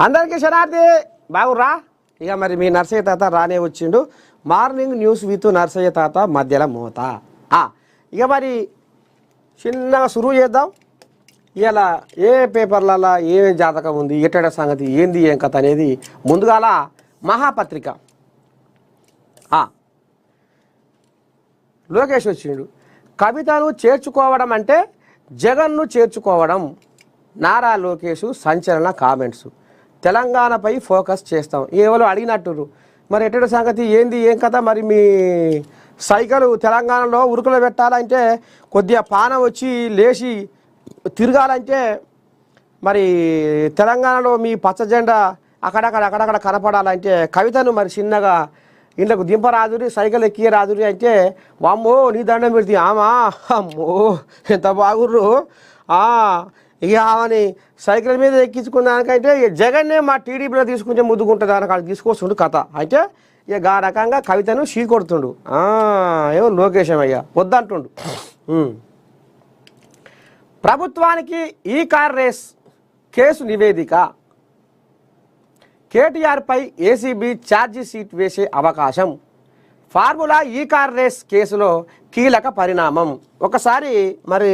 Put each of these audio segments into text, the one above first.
అందరికీ శనార్థి బాగుర్రా. ఇక మరి మీ నర్సయ్య తాత రానే వచ్చిండు. మార్నింగ్ న్యూస్ విత్ నర్సయ్య తాత మధ్యలో మోత. ఇక మరి చిన్నగా సురువు చేద్దాం. ఇలా ఏ పేపర్లలో ఏమేమి జాతకం ఉంది, ఎట్టడ సంగతి ఏంది, ఏం కథ అనేది ముందుగాల మహాపత్రిక. లోకేష్ వచ్చిండు. కవితను చేర్చుకోవడం అంటే జగన్ను చేర్చుకోవడం. నారా లోకేష్ సంచలన కామెంట్స్. తెలంగాణపై ఫోకస్ చేస్తాం. ఎవరో అడిగినట్టు మరి ఎట్టడ సంగతి ఏంది, ఏం కథ, మరి మీ సైకిల్ తెలంగాణలో ఉరుకులో పెట్టాలంటే కొద్దిగా పానం వచ్చి లేచి తిరగాలంటే మరి తెలంగాణలో మీ పచ్చ జెండా అక్కడక్కడ కనపడాలంటే కవితను మరి చిన్నగా ఇంట్లోకి దింపరాదురి, సైకిల్ ఎక్కి రాదురి అంటే వామ్మో నీ దండం పెడితే ఆమా అమ్మో ఎంత బాగుర్రు. ఇక ఆమెని సైకిల్ మీద ఎక్కించుకున్నానికంటే జగన్నే మా టీడీపీలో తీసుకుంటే ముద్దుకుంటుంది అని అక్కడ తీసుకొస్తుండు కథ. అయితే ఇక ఆ రకంగా కవితను షీ కొడుతుండు. ఏమో లోకేశం అయ్యా వద్దంటుండు. ప్రభుత్వానికి ఈ కార్ రేస్ కేసు నివేదిక. కేటీఆర్పై ఏసీబీ ఛార్జీ షీట్ వేసే అవకాశం. ఫార్ములా ఈ కార్ రేస్ కేసులో కీలక పరిణామం. ఒకసారి మరి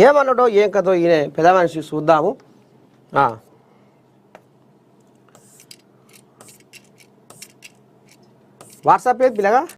ఏమన్నాడో ఏం కదో ఈయన పెద్ద మనిషి చూద్దాము. వాట్సాప్ ఏది పిల్లగా